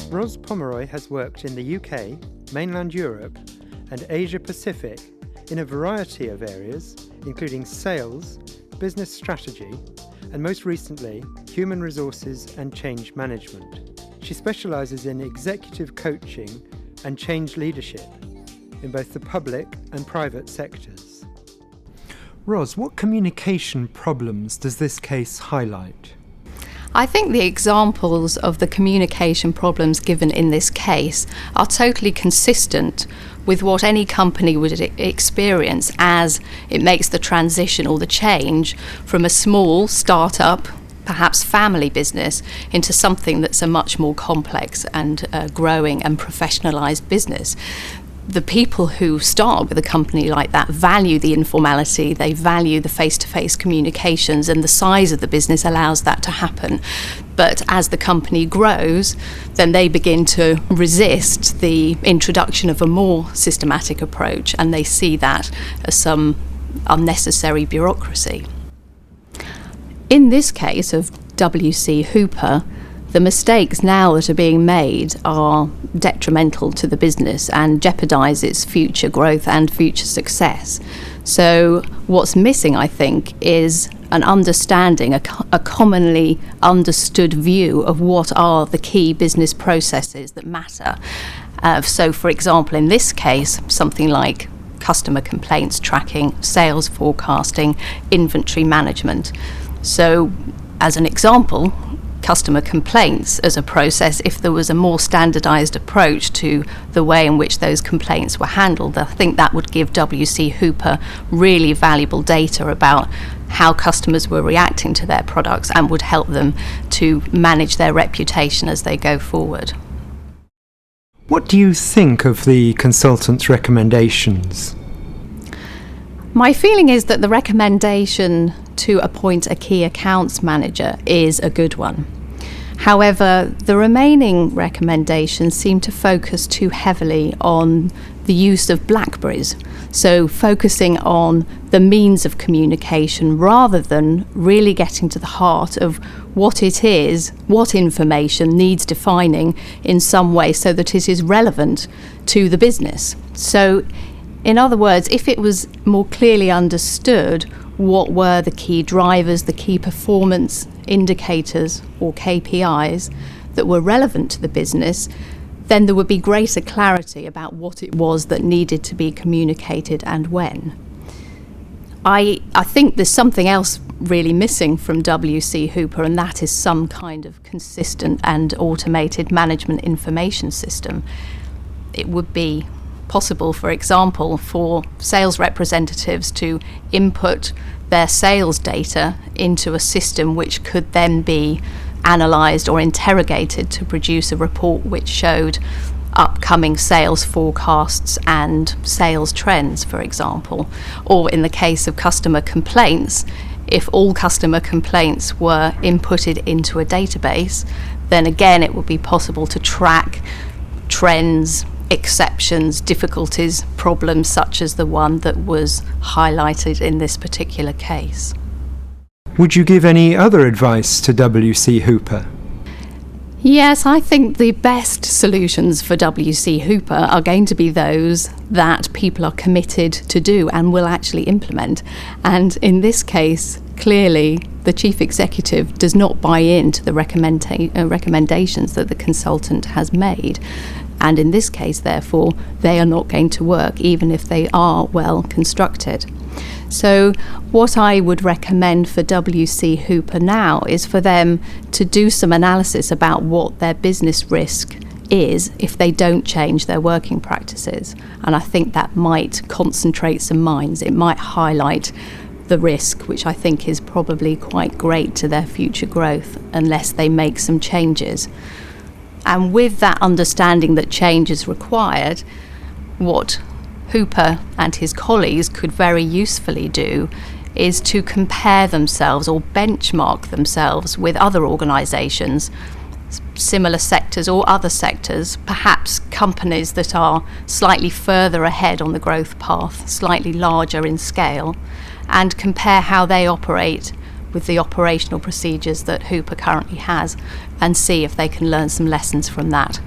Ros Pomeroy has worked in the UK, mainland Europe, and Asia Pacific in a variety of areas, including sales, business strategy, and most recently, human resources and change management. She specialises in executive coaching and change leadership in both the public and private sectors. Ros, what communication problems does this case highlight? I think the examples of the communication problems given in this case are totally consistent with what any company would experience as it makes the transition or the change from a small start-up, perhaps family business, into something that's a much more complex and growing and professionalised business. The people who start with a company like that value the informality, they value the face-to-face communications, and the size of the business allows that to happen. But as the company grows, then they begin to resist the introduction of a more systematic approach, and they see that as some unnecessary bureaucracy. In this case of W.C. Hooper, the mistakes now that are being made are detrimental to the business and jeopardise its future growth and future success. So what's missing, I think, is an understanding, a commonly understood view of what are the key business processes that matter. So, for example, in this case, something like customer complaints tracking, sales forecasting, inventory management. So, as an example, customer complaints as a process, if there was a more standardised approach to the way in which those complaints were handled, I think that would give W.C. Hooper really valuable data about how customers were reacting to their products and would help them to manage their reputation as they go forward. What do you think of the consultant's recommendations? My feeling is that the recommendation to appoint a key accounts manager is a good one. However, the remaining recommendations seem to focus too heavily on the use of BlackBerrys, so focusing on the means of communication rather than really getting to the heart of what it is, what information needs defining in some way so that it is relevant to the business. So, in other words, if it was more clearly understood what were the key drivers, the key performance indicators or KPIs that were relevant to the business, then there would be greater clarity about what it was that needed to be communicated and when. I think there's something else really missing from W.C. Hooper, and that is some kind of consistent and automated management information system. It would be possible, for example, for sales representatives to input their sales data into a system which could then be analysed or interrogated to produce a report which showed upcoming sales forecasts and sales trends, for example. Or in the case of customer complaints, if all customer complaints were inputted into a database, then again it would be possible to track trends, exceptions, difficulties, problems such as the one that was highlighted in this particular case. Would you give any other advice to W.C. Hooper? Yes, I think the best solutions for W.C. Hooper are going to be those that people are committed to do and will actually implement. And in this case, clearly, the chief executive does not buy into the recommendations that the consultant has made. And in this case, therefore, they are not going to work, even if they are well constructed. So what I would recommend for W.C. Hooper now is for them to do some analysis about what their business risk is if they don't change their working practices. And I think that might concentrate some minds. It might highlight the risk, which I think is probably quite great to their future growth, unless they make some changes. And with that understanding that change is required, what Hooper and his colleagues could very usefully do is to compare themselves or benchmark themselves with other organisations, similar sectors or other sectors, perhaps companies that are slightly further ahead on the growth path, slightly larger in scale, and compare how they operate with the operational procedures that Hooper currently has, and see if they can learn some lessons from that.